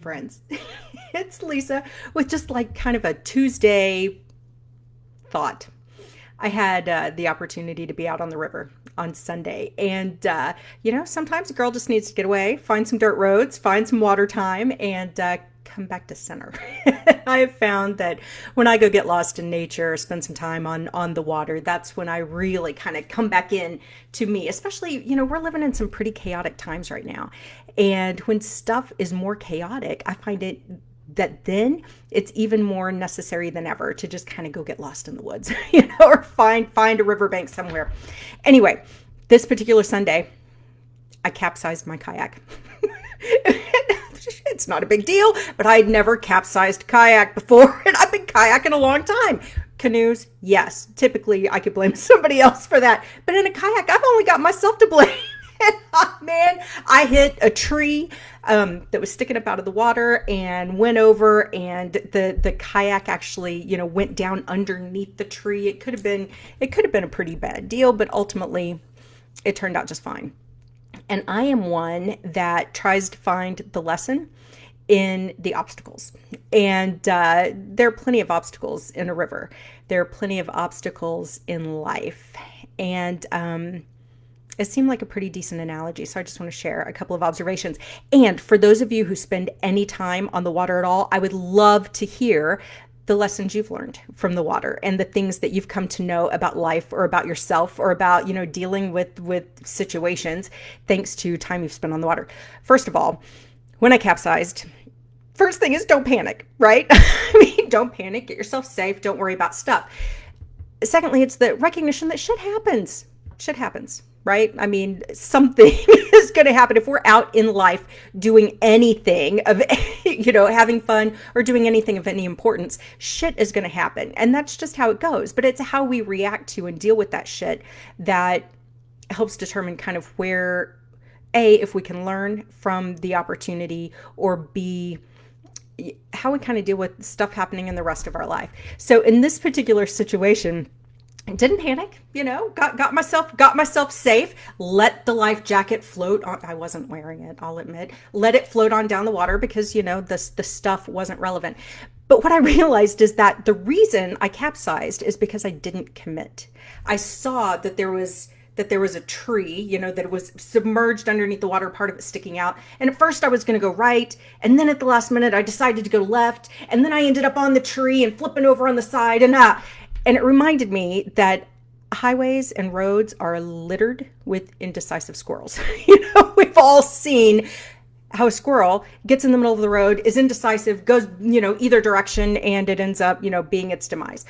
friends. It's Lisa with just like kind of a Tuesday thought. I had the opportunity to be out on the river on Sunday. And, sometimes a girl just needs to get away, find some dirt roads, find some water time, and come back to center. I have found that when I go get lost in nature, spend some time on the water, that's when I really kind of come back in to me. Especially, we're living in some pretty chaotic times right now. And when stuff is more chaotic, I find it that then it's even more necessary than ever to just kind of go get lost in the woods, or find a riverbank somewhere. Anyway, this particular Sunday, I capsized my kayak. It's not a big deal, but I'd never capsized kayak before, and I've been kayaking a long time. Canoes, yes. Typically, I could blame somebody else for that. But in a kayak, I've only got myself to blame. And, man, I hit a tree that was sticking up out of the water and went over, and the kayak actually, went down underneath the tree. It could have been a pretty bad deal, but ultimately it turned out just fine. And I am one that tries to find the lesson in the obstacles. And there are plenty of obstacles in a river. There are plenty of obstacles in life. And it seemed like a pretty decent analogy. So I just want to share a couple of observations. And for those of you who spend any time on the water at all, I would love to hear the lessons you've learned from the water and the things that you've come to know about life or about yourself or about, dealing with situations thanks to time you've spent on the water. First of all, when I capsized, first thing is don't panic, right? Don't panic, get yourself safe, don't worry about stuff. Secondly, it's the recognition that shit happens. Shit happens, right? Something is going to happen if we're out in life doing anything of, having fun or doing anything of any importance. Shit is going to happen. And that's just how it goes. But it's how we react to and deal with that shit that helps determine kind of where, A, if we can learn from the opportunity, or B, how we kind of deal with stuff happening in the rest of our life. So in this particular situation, didn't panic, got myself safe, let the life jacket float on. I wasn't wearing it, I'll admit. Let it float on down the water because, the stuff wasn't relevant. But what I realized is that the reason I capsized is because I didn't commit. I saw that there was a tree, that it was submerged underneath the water, part of it sticking out. And at first I was going to go right. And then at the last minute, I decided to go left. And then I ended up on the tree and flipping over on the side. And it reminded me that highways and roads are littered with indecisive squirrels. We've all seen how a squirrel gets in the middle of the road, is indecisive, goes, either direction, and it ends up, being its demise.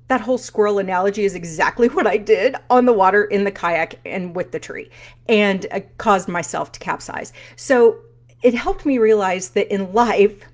That whole squirrel analogy is exactly what I did on the water, in the kayak, and with the tree, and caused myself to capsize. So it helped me realize that in life,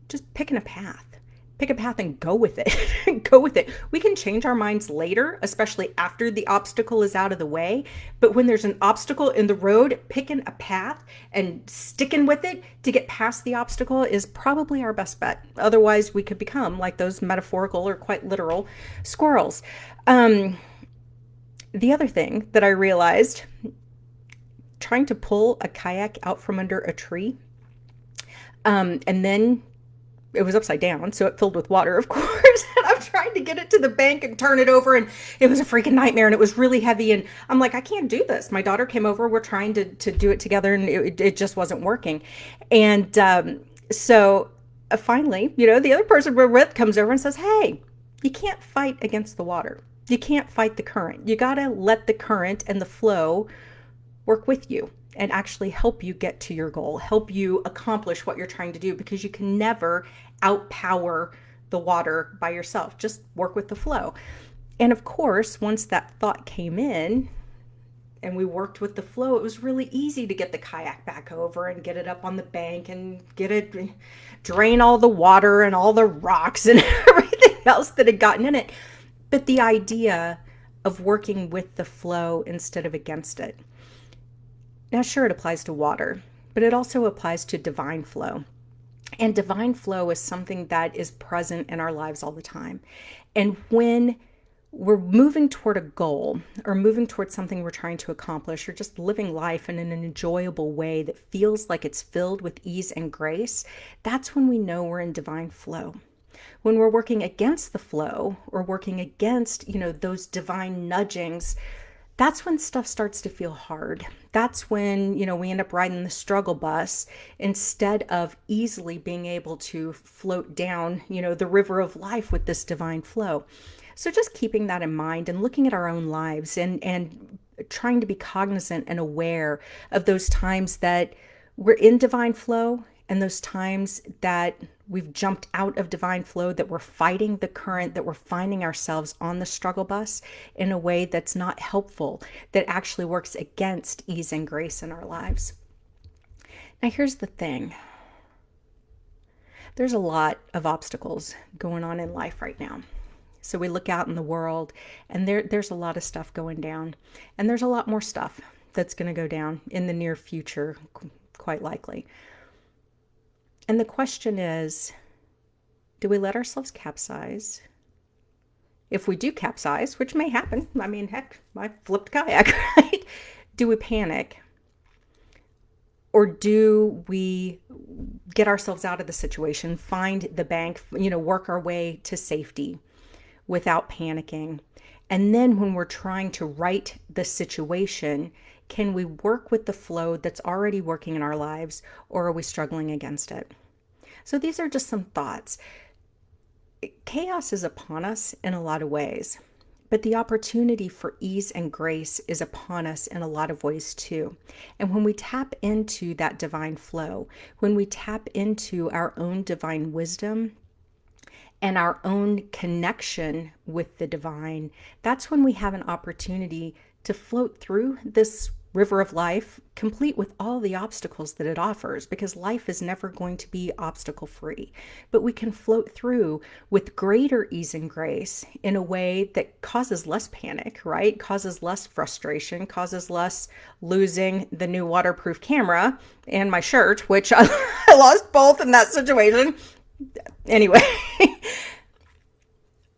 just pick a path and go with it. Go with it. We can change our minds later, especially after the obstacle is out of the way. But when there's an obstacle in the road, picking a path and sticking with it to get past the obstacle is probably our best bet. Otherwise, we could become like those metaphorical or quite literal squirrels. The other thing that I realized, trying to pull a kayak out from under a tree, and then it was upside down, so it filled with water, of course. And I'm trying to get it to the bank and turn it over, and it was a freaking nightmare, and it was really heavy. And I'm like, I can't do this. My daughter came over. We're trying to do it together, and it just wasn't working. And so finally, the other person we're with comes over and says, hey, you can't fight against the water. You can't fight the current. You got to let the current and the flow work with you and actually help you get to your goal, help you accomplish what you're trying to do, because you can never outpower the water by yourself. Just work with the flow. And of course, once that thought came in and we worked with the flow, it was really easy to get the kayak back over and get it up on the bank and get it, drain all the water and all the rocks and everything else that had gotten in it. But the idea of working with the flow instead of against it. Now, sure, it applies to water, but it also applies to divine flow. And divine flow is something that is present in our lives all the time. And when we're moving toward a goal or moving towards something we're trying to accomplish or just living life in an enjoyable way that feels like it's filled with ease and grace, that's when we know we're in divine flow. When we're working against the flow or working against, those divine nudgings, that's when stuff starts to feel hard. That's when, we end up riding the struggle bus instead of easily being able to float down, the river of life with this divine flow. So just keeping that in mind and looking at our own lives and trying to be cognizant and aware of those times that we're in divine flow and those times that we've jumped out of divine flow, that we're fighting the current, that we're finding ourselves on the struggle bus in a way that's not helpful, that actually works against ease and grace in our lives. Now, here's the thing. There's a lot of obstacles going on in life right now. So we look out in the world and there's a lot of stuff going down. And there's a lot more stuff that's going to go down in the near future, quite likely. And the question is, do we let ourselves capsize? If we do capsize, which may happen, I mean, heck, I flipped kayak, right? Do we panic? Or do we get ourselves out of the situation, find the bank, work our way to safety without panicking? And then when we're trying to right the situation, can we work with the flow that's already working in our lives, or are we struggling against it? So these are just some thoughts. Chaos is upon us in a lot of ways, but the opportunity for ease and grace is upon us in a lot of ways too. And when we tap into that divine flow, when we tap into our own divine wisdom and our own connection with the divine, that's when we have an opportunity to float through this river of life, complete with all the obstacles that it offers, because life is never going to be obstacle free. But we can float through with greater ease and grace in a way that causes less panic, right? Causes less frustration, causes less losing the new waterproof camera and my shirt, which I lost both in that situation. Anyway.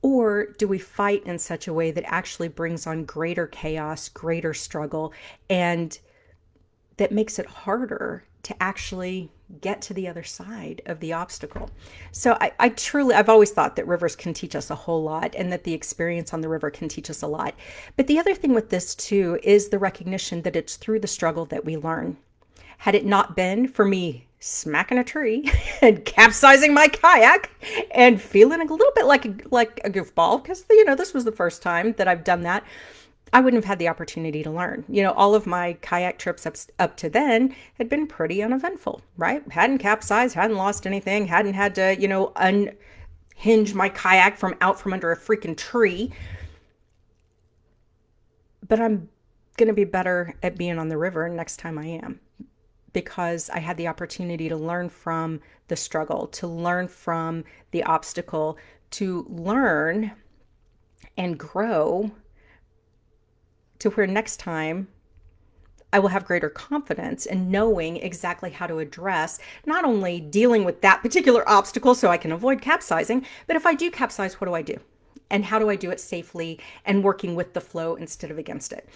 Or do we fight in such a way that actually brings on greater chaos, greater struggle, and that makes it harder to actually get to the other side of the obstacle? So I've always thought that rivers can teach us a whole lot and that the experience on the river can teach us a lot. But the other thing with this too is the recognition that it's through the struggle that we learn. Had it not been for me smacking a tree and capsizing my kayak and feeling a little bit like a goofball, because this was the first time that I've done that, I wouldn't have had the opportunity to learn. All of my kayak trips up to then had been pretty uneventful, right? Hadn't capsized, hadn't lost anything, hadn't had to unhinge my kayak from under a freaking tree. But I'm gonna be better at being on the river next time I am, because I had the opportunity to learn from the struggle, to learn from the obstacle, to learn and grow to where next time I will have greater confidence in knowing exactly how to address not only dealing with that particular obstacle so I can avoid capsizing, but if I do capsize, what do I do? And how do I do it safely and working with the flow instead of against it?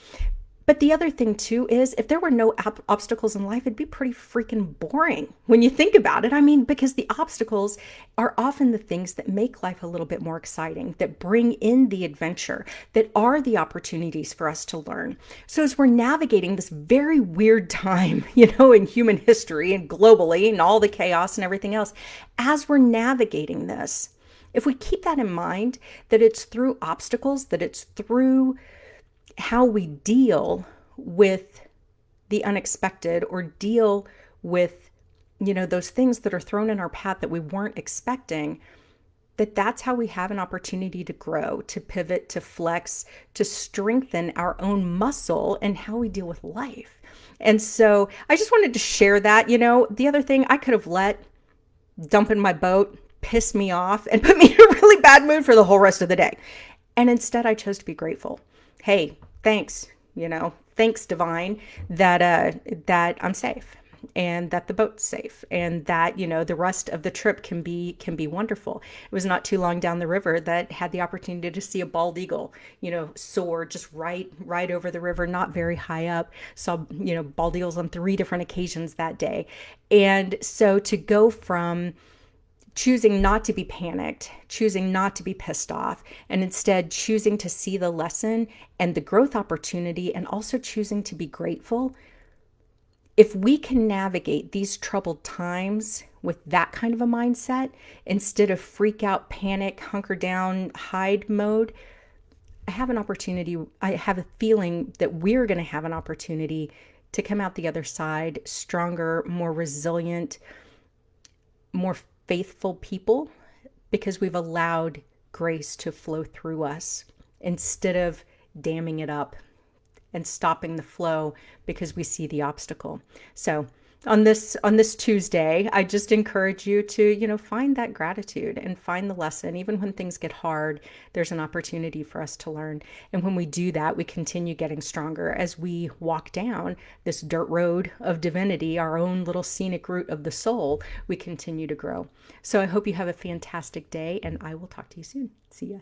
But the other thing too is, if there were no obstacles in life, it'd be pretty freaking boring when you think about it. I mean, because the obstacles are often the things that make life a little bit more exciting, that bring in the adventure, that are the opportunities for us to learn. So as we're navigating this very weird time, in human history and globally and all the chaos and everything else, as we're navigating this, if we keep that in mind, that it's through obstacles, that it's through how we deal with the unexpected or deal with, those things that are thrown in our path that we weren't expecting, that's how we have an opportunity to grow, to pivot, to flex, to strengthen our own muscle and how we deal with life. And so I just wanted to share that. The other thing, I could have let dumping my boat piss me off and put me in a really bad mood for the whole rest of the day. And instead I chose to be grateful. Hey, thanks, thanks divine that I'm safe. and that the boat's safe, and that, the rest of the trip can be wonderful. It was not too long down the river that had the opportunity to see a bald eagle, soar just right over the river, not very high up. Saw, bald eagles on 3 different occasions that day. And so to go from choosing not to be panicked, choosing not to be pissed off, and instead choosing to see the lesson and the growth opportunity, and also choosing to be grateful. If we can navigate these troubled times with that kind of a mindset, instead of freak out, panic, hunker down, hide mode, I have a feeling that we're going to have an opportunity to come out the other side stronger, more resilient, more faithful people, because we've allowed grace to flow through us instead of damming it up and stopping the flow because we see the obstacle. So on this Tuesday, I just encourage you to, find that gratitude and find the lesson. Even when things get hard, there's an opportunity for us to learn. And when we do that, we continue getting stronger as we walk down this dirt road of divinity, our own little scenic route of the soul. We continue to grow. So I hope you have a fantastic day, and I will talk to you soon. See ya.